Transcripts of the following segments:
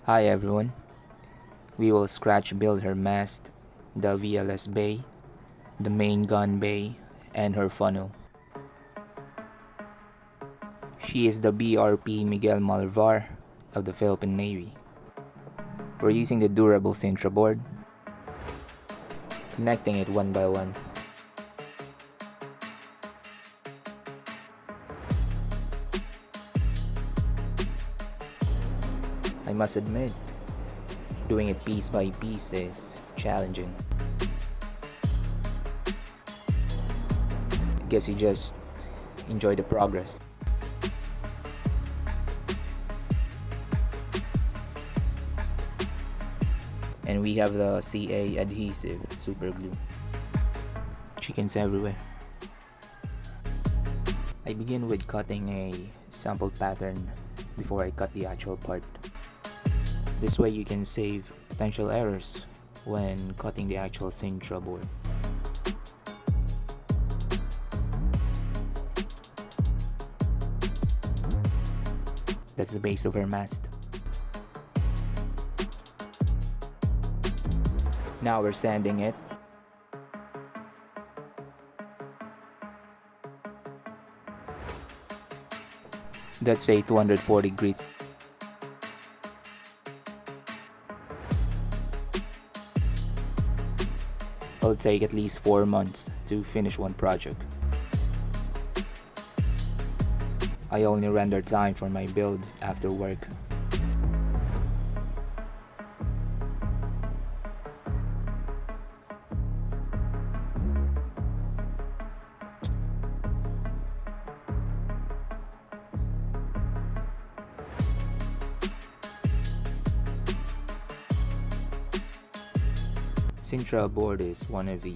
Hi everyone, we will scratch build her mast, the VLS bay, the main gun bay, and her funnel. She is the BRP Miguel Malvar of the Philippine Navy. We're using the durable Sintra board, connecting it one by one. I must admit, doing it piece by piece is challenging. I guess you just enjoy the progress. And we have the CA adhesive super glue. Chickens everywhere. I begin with cutting a sample pattern before I cut the actual part. This way you can save potential errors when cutting the actual Sintra board. That's the base of her mast. Now we're sanding it. That's a 240 grit. It'll take at least 4 months to finish one project. I only render time for my build after work. Sintra board is one of the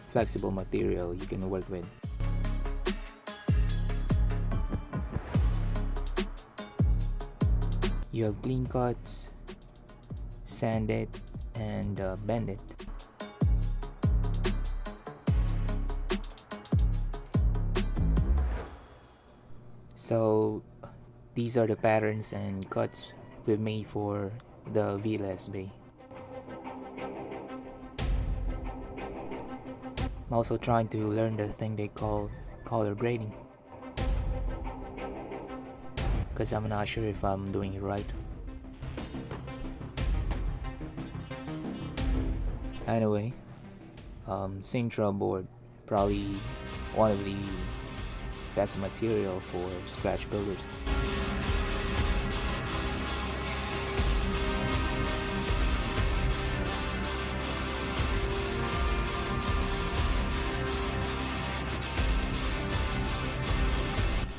flexible material you can work with. You have clean cuts, sand it, and bend it. So these are the patterns and cuts we've made for the VLS bay. I'm also trying to learn the thing they call color grading, because I'm not sure if I'm doing it right. Anyway, Sintra board, probably one of the best material for scratch builders.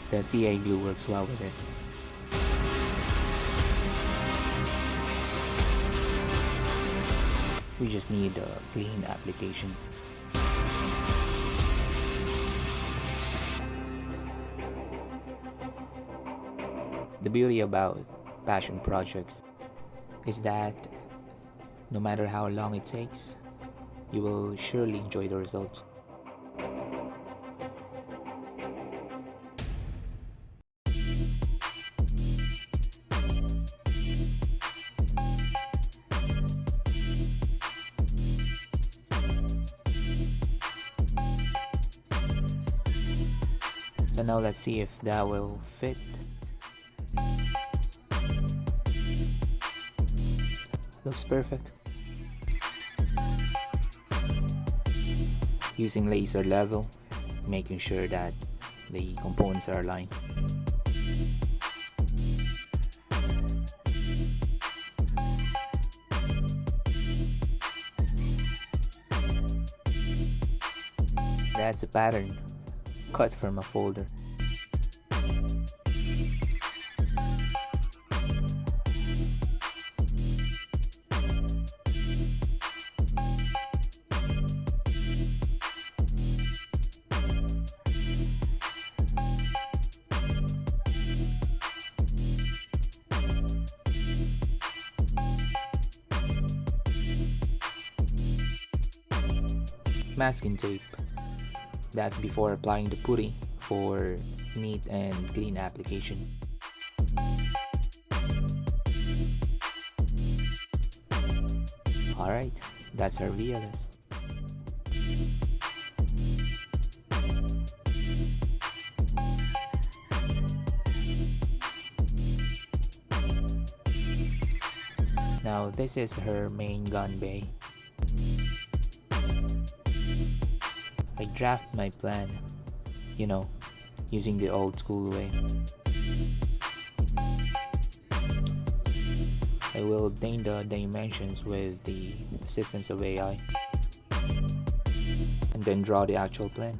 The CA glue works well with it. We just need a clean application. The beauty about passion projects is that no matter how long it takes, you will surely enjoy the results. So now let's see if that will fit. Looks perfect. Using laser level, making sure that the components are aligned. That's a pattern cut from a folder. Masking tape. That's before applying the putty for neat and clean application. Alright, that's our VLS. Now this is her main gun bay. I draft my plan, using the old school way. I will obtain the dimensions with the assistance of AI and then draw the actual plan.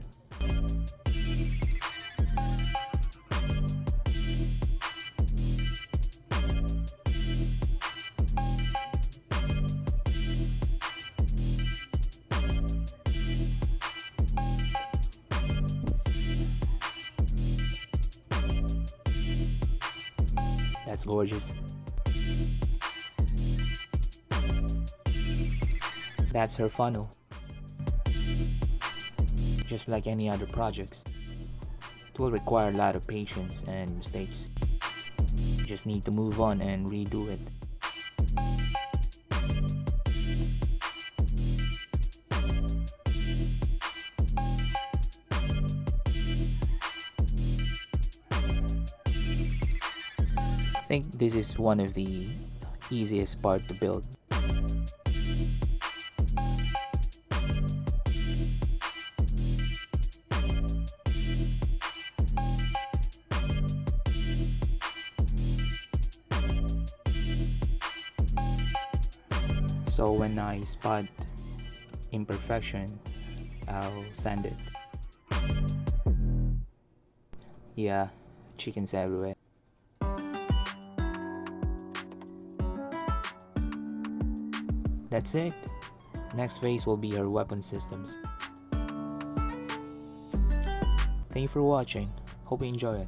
That's gorgeous. That's her funnel. Just like any other projects, it will require a lot of patience and mistakes. You just need to move on and redo it. I think this is one of the easiest part to build. So when I spot imperfection, I'll sand it. Yeah, chickens everywhere. That's it. Next phase will be our weapon systems. Thank you for watching. Hope you enjoy it.